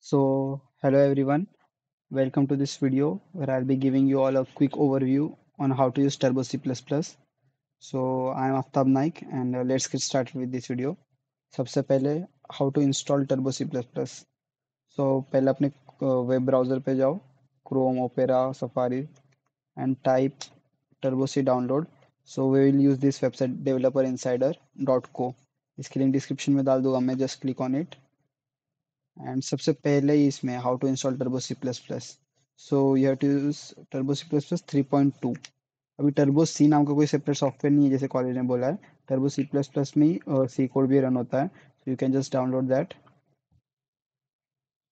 Hello everyone, welcome to this video where I'll be giving you all a quick overview on how to use Turbo C++. I'm Aftab Naik and let's get started with this video. सबसे पहले how to install Turbo C++. पहले अपने web browser पे जाओ, Chrome, Opera, Safari and type Turbo C download. We will use this website developerinsider.co. इसकी link description में डाल दूंगा मैं, just click on it. And सबसे पहले ही इसमें how to install Turbo C plus plus you have to use Turbo C plus plus 3.2। अभी टर्बो सी नाम का कोई सेपरेट सॉफ्टवेयर नहीं है जैसे कॉलेज ने बोला है। टर्बो सी प्लस प्लस में ही सी कोड भी रन होता है, so you can just download that.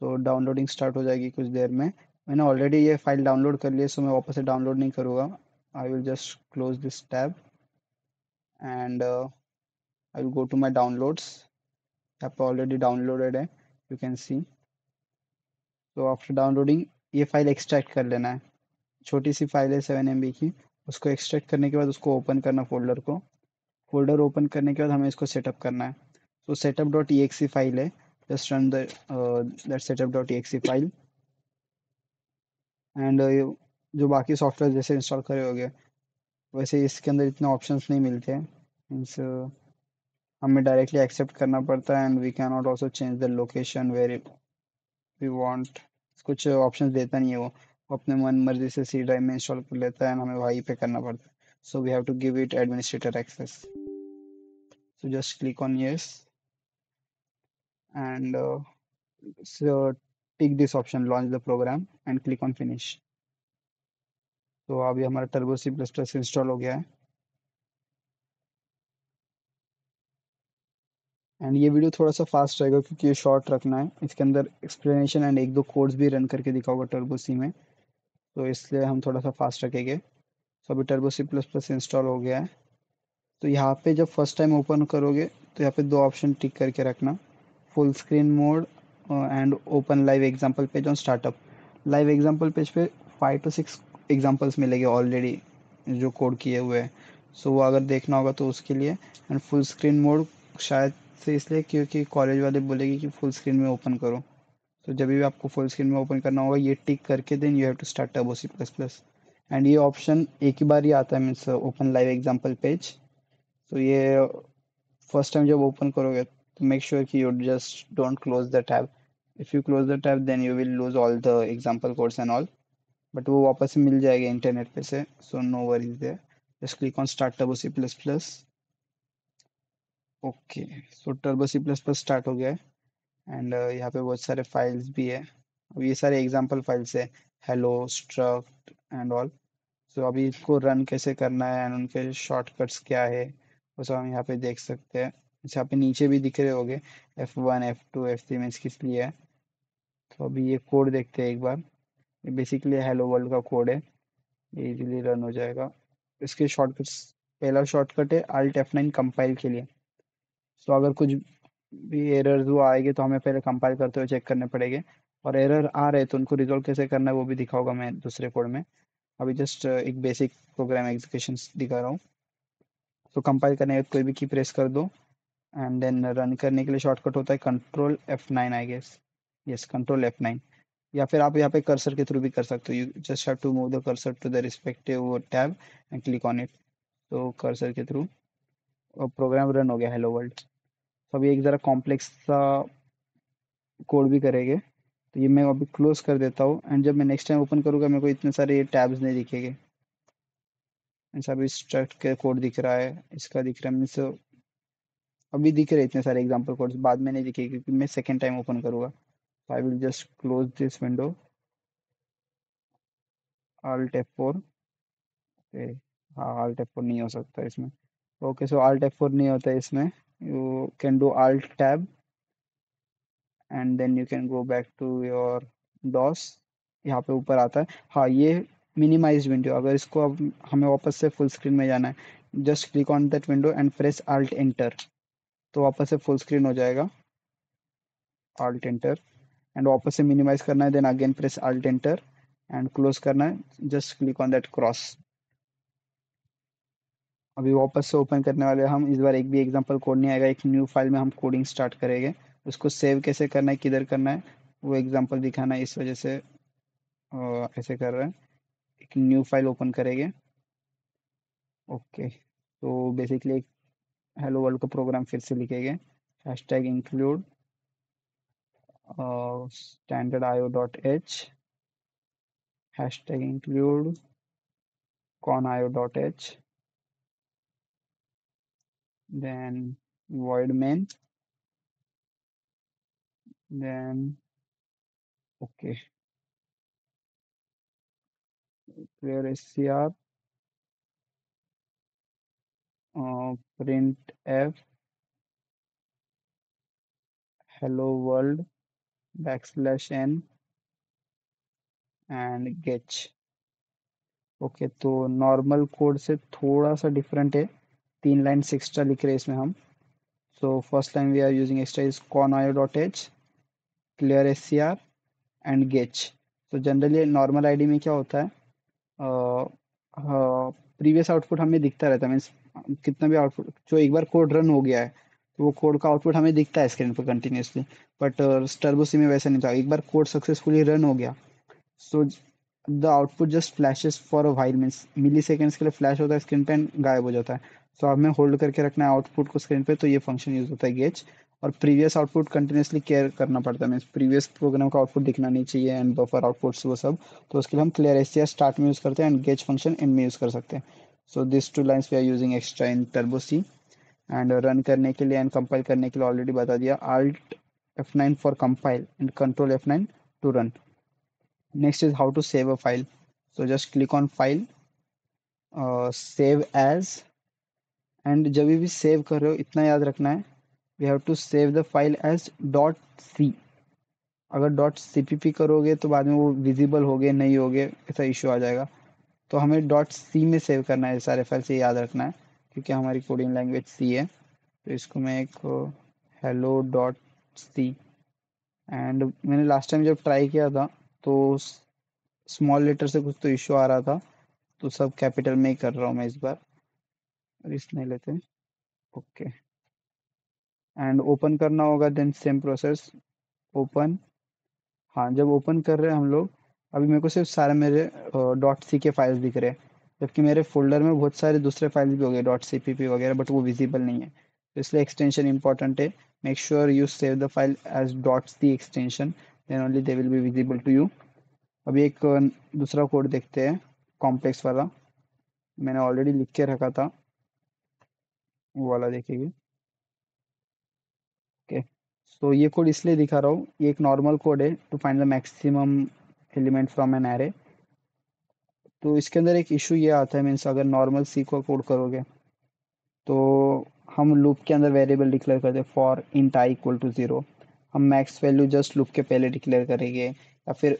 तो डाउनलोडिंग स्टार्ट हो जाएगी कुछ देर में। मैंने ऑलरेडी ये फाइल डाउनलोड कर लिया, सो मैं वापस से डाउनलोड नहीं करूँगा। I will just close this tab and I will go to my downloads. यहाँ पे ऑलरेडी डाउनलोडेड है, यू कैन सी। तो आफ्टर डाउनलोडिंग ये फाइल एक्सट्रैक्ट कर लेना है। छोटी सी फाइल है 7 MB की। उसको एक्सट्रैक्ट करने के बाद उसको ओपन करना, फोल्डर को। फोल्डर ओपन करने के बाद हमें इसको सेटअप करना है। तो setup dot E X file है, just run that setup dot E X file. And जो बाकी सॉफ्टवेयर जैसे इंस्टॉल करे होगे वैसे इसके अंदर इतने ऑप्शंस नहीं मिलते। मीन्स हमें डायरेक्टली एक्सेप्ट करना पड़ता है and we can not also change the location where we want. कुछ ऑप्शंस देता नहीं है वो अपने मन मर्जी से सी ड्राइव में इंस्टॉल कर लेता है एंड हमें वहीं पे करना पड़ता है। So we have to give it administrator access. So just click on yes and tick this option, launch the program and click on finish. तो अभी हमारा Turbo C plus plus install हो गया है। एंड ये वीडियो थोड़ा सा fast रहेगा क्योंकि ये शॉर्ट रखना है। इसके अंदर एक्सप्लेनेशन एंड एक दो कोड्स भी रन करके दिखाऊंगा टर्बो सी में, तो इसलिए हम थोड़ा सा फास्ट रखेंगे। तो अभी Turbo C plus plus install हो गया है। तो यहाँ पे जब फर्स्ट टाइम ओपन करोगे तो यहाँ पे दो ऑप्शन टिक करके रखना, full screen mode and open live example page on startup. Live example page पे 5 to 6 एग्जांपल्स मिलेंगे ऑलरेडी जो कोड किए हुए हैं। वो अगर देखना होगा तो उसके लिए। एंड फुल स्क्रीन मोड शायद से इसलिए क्योंकि कॉलेज वाले बोलेगी कि फुल स्क्रीन में ओपन करो। तो जब भी आपको फुल स्क्रीन में ओपन करना होगा ये टिक करके then you have to start Turbo C plus plus. And ये ऑप्शन एक ही बार ही आता है, means open live example page. तो ये फर्स्ट टाइम जब ओपन करोगे तो मेक श्योर कि you just don't close the tab. If you close the tab then you will lose all the example codes and all, but वो वापस से मिल जाएगा इंटरनेट पे से, so no worries there. Just click on start Turbo C plus plus. Okay, so Turbo C plus plus start हो गया है। एंड यहाँ पे बहुत सारे फाइल्स भी है। अब ये सारे एग्जांपल फाइल्स है, हेलो, स्ट्रक्ट एंड ऑल। अभी इसको रन कैसे करना है एंड उनके शॉर्टकट्स क्या है वो सब हम यहाँ पे देख सकते हैं। यहाँ पे नीचे भी दिख रहे होंगे F1 F2 F3 में किस लिए है। तो अभी ये कोड देखते हैं एक बार। ये बेसिकली हेलो वर्ल्ड का कोड है, ये इजीली रन हो जाएगा। इसके शॉर्टकट्स, पहला शॉर्टकट है Alt F9 कंपाइल के लिए। अगर कुछ भी एरर्स वो आएंगे तो हमें पहले कंपाइल करते हुए चेक करने पड़ेंगे, और एरर आ रहे तो उनको रिजॉल्व कैसे करना है वो भी दिखाऊंगा मैं दूसरे कोड में। अभी जस्ट एक बेसिक प्रोग्राम एग्जीक्यूशन दिखा रहा हूँ। कंपाइल करने के बाद कोई भी की प्रेस कर दो एंड देन रन करने के लिए शॉर्टकट होता है control F9 I guess. Yes, control F9। या फिर आप यहाँ पे कर्सर के थ्रू भी कर सकते हो। You just have to move the cursor to the respective tab and click on it. तो कर्सर के थ्रू प्रोग्राम रन हो गया हेलो वर्ल्ड। अभी एक ज़रा कॉम्प्लेक्स सा कोड भी करेंगे, तो ये मैं अभी क्लोज कर देता हूँ। एंड जब मैं नेक्स्ट टाइम ओपन करूँगा मेरे को इतने सारे टैब्स नहीं दिखेंगे। ऐसा भी स्ट्रक्ट के कोड दिख रहा है, इसका दिख रहा है, मीन्स अभी दिख रहे इतने सारे एग्जांपल कोड्स, बाद में नहीं दिखेगी क्योंकि मैं सेकेंड टाइम ओपन करूँगा। I will just close this window, Alt F4। हाँ, Alt F4 नहीं हो सकता इसमें। ओके, सो Alt F4 नहीं होता है इसमें। You can do Alt Tab and then you can go back to your DOS। यहाँ पे ऊपर आता है, हाँ, ये मिनिमाइज विंडो। अगर इसको अब हमें वापस से फुल स्क्रीन में जाना है, just click on that window and press Alt Enter। तो वापस से फुल स्क्रीन हो जाएगा, Alt Enter। एंड वापस से मिनिमाइज करना है then again press Alt Enter and close करना है, just click on that cross. अभी वापस से ओपन करने वाले हम, इस बार एक भी एग्जांपल कोड नहीं आएगा, एक न्यू फाइल में हम कोडिंग स्टार्ट करेंगे। उसको सेव कैसे करना है, किधर करना है, वो एग्जांपल दिखाना है, इस वजह से ऐसे कर रहे हैं। एक न्यू फाइल ओपन करेंगे। ओके, तो बेसिकली एक हेलो वर्ल्ड का प्रोग्राम फिर से लिखेंगे। Hashtag include standard io.h, hashtag include conio.h, then void main, then okay, clear scr, print f hello world backslash n and getch। Okay, तो normal code से थोड़ा सा डिफरेंट है, 3 लाइन्स एक्स्ट्रा लिख रहे हैं इसमें हम। So first line we are using extra is conio.h, clear scr and getch। तो जनरली नॉर्मल आईडी में क्या होता है, प्रीवियस आउटपुट हमें दिखता रहता है, मीन्स कितना भी आउटपुट जो एक बार कोड रन हो गया है तो वो कोड का आउटपुट हमें दिखता है स्क्रीन पर कंटिन्यूसली। बट टर्बो सी में वैसा नहीं था, एक बार कोड सक्सेसफुली रन हो गया so the output just flashes for a while, means milliseconds के लिए फ्लैश होता है स्क्रीन पे एंड गायब हो जाता है। सो हमें होल्ड करके रखना है आउटपुट को स्क्रीन पे, तो ये फंक्शन यूज होता है गेच। और प्रीवियस आउटपुट कंटिन्यूसली केयर करना पड़ता है, मीन्स प्रीवियस प्रोग्राम का आउटपुट दिखना नहीं चाहिए एंड बफर आउटपुट्स वो सब। तो उसके लिए हम क्लियर एस स्टार्ट में यूज करते हैं एंड गेच फंक्शन एंड में यूज कर सकते हैं। So this 2 lines we are using extra in Turbo C. And run करने के लिए एंड कंपाइल करने के लिए ऑलरेडी बता दिया, Alt F9 for compile and control F9 to run. Next is how to save a file. So just click on file, save as, and जब भी सेव कर रहे हो इतना याद रखना है, we have to save the file as .c। अगर .cpp करोगे तो बाद में वो विजिबल हो गए नहीं हो गए ऐसा इशू आ जाएगा। तो हमें .c में सेव करना है सारे फाइल, से याद रखना है क्योंकि हमारी कोडिंग लैंग्वेज सी है। तो इसको मैं एक hello.c, एंड मैंने लास्ट टाइम जब ट्राई किया था तो स्मॉल लेटर से कुछ तो इशू आ रहा था, तो सब कैपिटल में ही कर रहा हूँ मैं इस बार। रिस्क नहीं लेते। ओके, एंड ओपन करना होगा, देन सेम प्रोसेस, ओपन। हाँ, जब ओपन कर रहे हैं हम लोग, अभी मेरे को सिर्फ सारे मेरे .c के फाइल्स दिख रहे हैं, जबकि मेरे फोल्डर में बहुत सारे दूसरे फाइल्स भी हो गए .cpp वगैरह, बट वो विजिबल नहीं है। तो इसलिए एक्सटेंशन इंपॉर्टेंट है। Make sure you save the file as .c extension, then only they will be visible to you. अभी एक दूसरा कोड देखते हैं, कॉम्प्लेक्स वाला, मैंने ऑलरेडी लिख के रखा था, वो वाला देखेंगे। ओके, सो ये कोड इसलिए दिखा रहा हूँ, ये एक नॉर्मल कोड है to find the maximum element from an array. तो इसके अंदर एक इशू ये आता है, मीन्स अगर नॉर्मल सी को कोड करोगे तो हम लूप के अंदर वेरिएबल डिक्लेयर करते हैं for int I equal to 0। हम मैक्स वैल्यू जस्ट लूप के पहले डिक्लेयर करेंगे, या फिर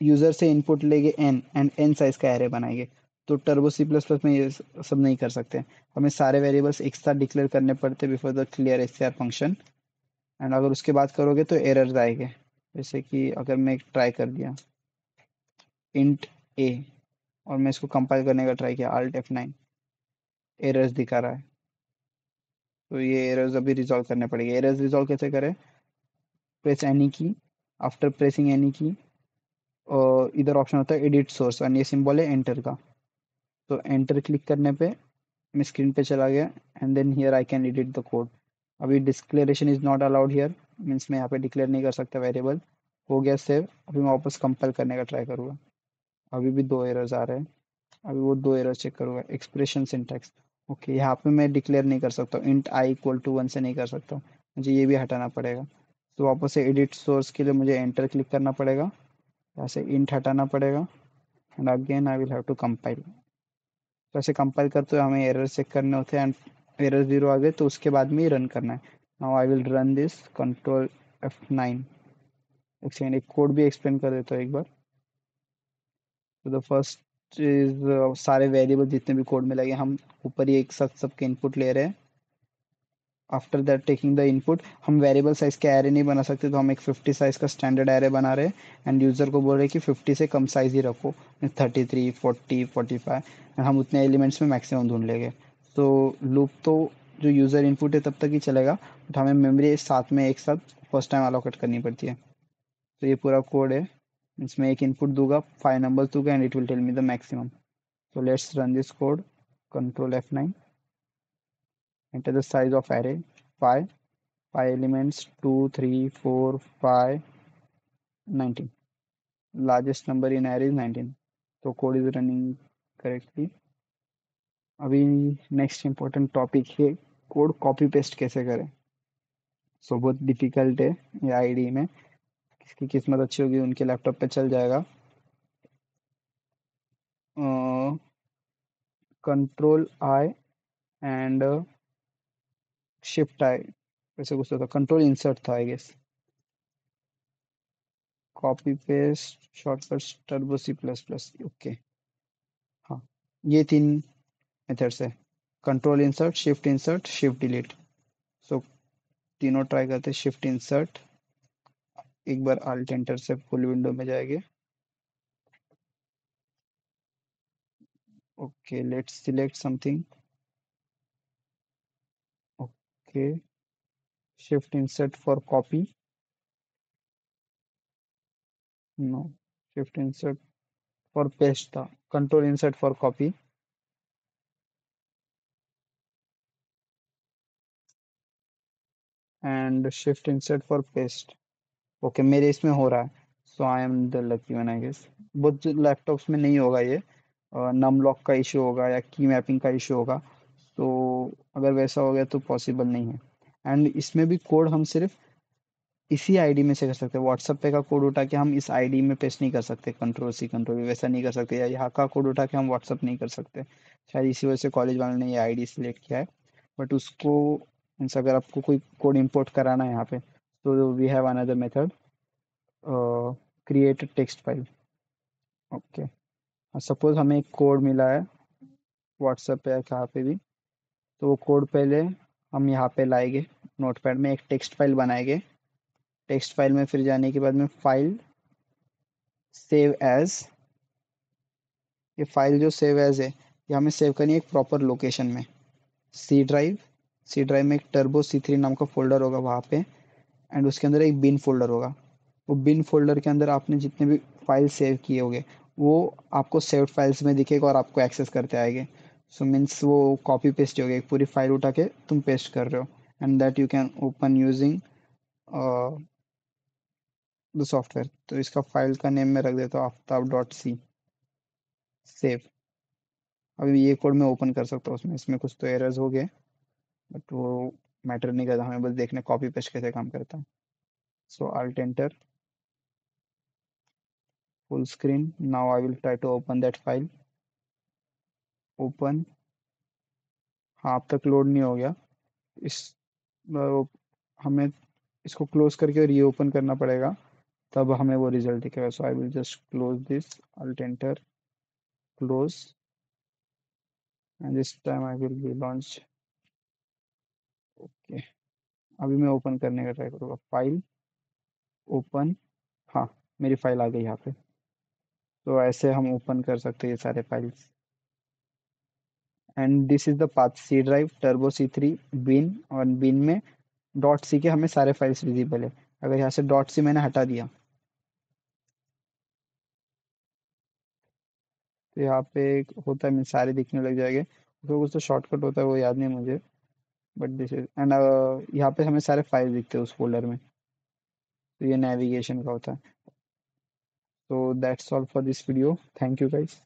यूजर से इनपुट लेंगे एन एंड एन साइज का एरे बनाएंगे। तो टर्बो सी प्लस प्लस में ये सब नहीं कर सकते, हमें सारे वेरिएबल्स एक साथ डिक्लेयर करने पड़ते before the clear S function. And अगर उसके बाद करोगे तो एरर्स आएंगे, जैसे कि अगर मैं ट्राई कर दिया इंट ए और मैं इसको कंपाइल करने का ट्राई किया Alt F9, एरर्स दिखा रहा है। तो ये एरर्स अभी रिजॉल्व करने पड़ेंगे। एरर्स रिजॉल्व कैसे करें, प्रेस एनी की, आफ्टर प्रेसिंग एनी की इधर ऑप्शन होता है एडिट सोर्स और ये सिंबल है एंटर का। तो एंटर क्लिक करने पे मैं स्क्रीन पे चला गया and then here I can edit the code. अभी declaration is not allowed here, means मैं यहाँ पे डिक्लेयर नहीं कर सकता वेरिएबल। हो गया सेव, अभी मैं वापस कंपाइल करने का ट्राई करूँगा। अभी भी 2 एरर्स आ रहे हैं, अभी वो 2 एरर्स चेक करूँगा। एक्सप्रेशन सिंटैक्स, ओके, यहाँ पे मैं डिक्लेयर नहीं कर सकता हूँ, इंट आई इक्वल टू 1 से नहीं कर सकता हूँ, मुझे ये भी हटाना पड़ेगा। तो वापस से एडिट सोर्स के लिए मुझे एंटर क्लिक करना पड़ेगा, यहाँ से इंट हटाना पड़ेगा and again I will have to compile. तो ऐसे कंपाइल करते हुए हमें एरर चेक करने होते हैं एंड एरर 0 आ गए तो उसके बाद में ही रन करना है। Now I will run this, control F9। एक सेकेंड, एक कोड भी एक्सप्लेन कर देता हूँ एक बार। तो द फर्स्ट इज सारे वेरिएबल जितने भी कोड में लगे हम ऊपर ही एक साथ सबके इनपुट ले रहे हैं। After that taking the input, हम वेरिएबल साइज का एरे नहीं बना सकते, तो हम एक 50 साइज का स्टैंडर्ड एरे बना रहे हैं एंड यूजर को बोल रहे हैं कि 50 से कम साइज ही रखो, 33, 40, 45, हम उतने एलिमेंट्स में मैक्सिमम ढूंढ लेंगे। तो लूप तो जो यूजर इनपुट है तब तक ही चलेगा, बट हमें मेमोरी साथ में एक साथ फर्स्ट टाइम अलोकेट करनी पड़ती है। तो ये पूरा कोड है, इसमें एक इनपुट दूंगा, 5 नंबर्स दूंगा and it will tell me the maximum. So let's run this code. Control F9. Enter the size of array 5. 5 elements 2, 3, 4, 5, 19. Largest number in array is 19. So code is running correctly. अभी next important topic है code copy paste कैसे करें. सो बहुत difficult है ये ID में. किसकी किस्मत अच्छी होगी उनके लैपटॉप पे चल जाएगा. Control I and shift I वैसे कुछ तो था. कंट्रोल इंसर्ट था I guess. Copy paste shortcut Turbo C plus plus. Okay. हाँ, ये 3 मेथड्स है. Control insert shift delete. So तीनों ट्राई करते. शिफ्ट इंसर्ट, एक बार आल्ट एंटर से फुल विंडो में जाएंगे. Okay, let's select something. Okay, shift insert for copy. No, shift insert for paste था. Control insert for copy and shift insert for paste. Okay, मेरे इसमें हो रहा है. So I am the lucky one I guess. बहुत laptops में नहीं होगा ये. नम लॉक का इशू होगा या की मैपिंग का इशू होगा. तो अगर वैसा हो गया तो पॉसिबल नहीं है. एंड इसमें भी कोड हम सिर्फ इसी आईडी में से कर सकते हैं. व्हाट्सएप पे का कोड उठा के हम इस आईडी में पेस्ट नहीं कर सकते. कंट्रोल सी कंट्रोल वी वैसा नहीं कर सकते. या यहाँ का कोड उठा के हम व्हाट्सएप नहीं कर सकते. शायद इसी वजह से कॉलेज वालों ने ये आईडी सिलेक्ट किया है. बट उसको मीन्स अगर आपको कोई कोड इंपोर्ट कराना है यहाँ पे तो we have another method. Create text file. Okay, suppose हमें एक कोड मिला है व्हाट्सएप पे या कहाँ पे भी. तो वो कोड पहले हम यहाँ पे लाएंगे. नोटपैड में एक टेक्स्ट फाइल बनाएंगे. टेक्स्ट फाइल में फिर जाने के बाद में फाइल सेव एज. ये फाइल जो सेव एज है ये हमें सेव करनी है एक प्रॉपर लोकेशन में. C drive. सी ड्राइव में एक टर्बो C3 नाम का फोल्डर होगा वहाँ पे. एंड उसके अंदर एक बिन फोल्डर होगा. वो बिन फोल्डर के अंदर आपने जितने भी फाइल सेव किए होंगे वो आपको सेव्ड फाइल्स में दिखेगा और आपको एक्सेस करते आएंगे. सो मीन्स वो कॉपी पेस्ट हो गया. एक पूरी फाइल उठा के तुम पेस्ट कर रहे हो and that you can open using the software. तो इसका फाइल का नेम मैं रख देता हूँ आफ्ताब.c. सेव. अभी ये कोड मैं ओपन कर सकता हूँ उसमें. इसमें कुछ तो एरर्स हो गए बट वो मैटर नहीं करता. हमें बस देखने कॉपी पेस्ट कैसे काम करता है. So alt enter, full screen. Now I will try to open that file. Open. हाँ, अब तक लोड नहीं हो गया. इस हमें इसको क्लोज करके रीओपन करना पड़ेगा तब हमें वो रिजल्ट दिखेगा. So I will just close this. Alt enter, close and this time I will be launch. Okay, अभी मैं ओपन करने का ट्राई करूँगा. File open. हाँ, मेरी फाइल आ गई यहाँ पे. तो ऐसे हम ओपन कर सकते हैं ये सारे files. And this is the path. C drive, Turbo C3, bin. और बिन में डॉट सी के हमें सारे फाइल्स विजिबल है. अगर यहाँ से डॉट सी मैंने हटा दिया तो यहाँ पे एक होता है सारे दिखने लग जाएंगे. उसको कुछ तो शॉर्टकट होता है वो याद नहीं मुझे. बट दिस इज एंड यहाँ पे हमें सारे फाइल दिखते हैं उस फोल्डर में. तो ये नेविगेशन का होता है. तो that's all for this video. Thank you guys.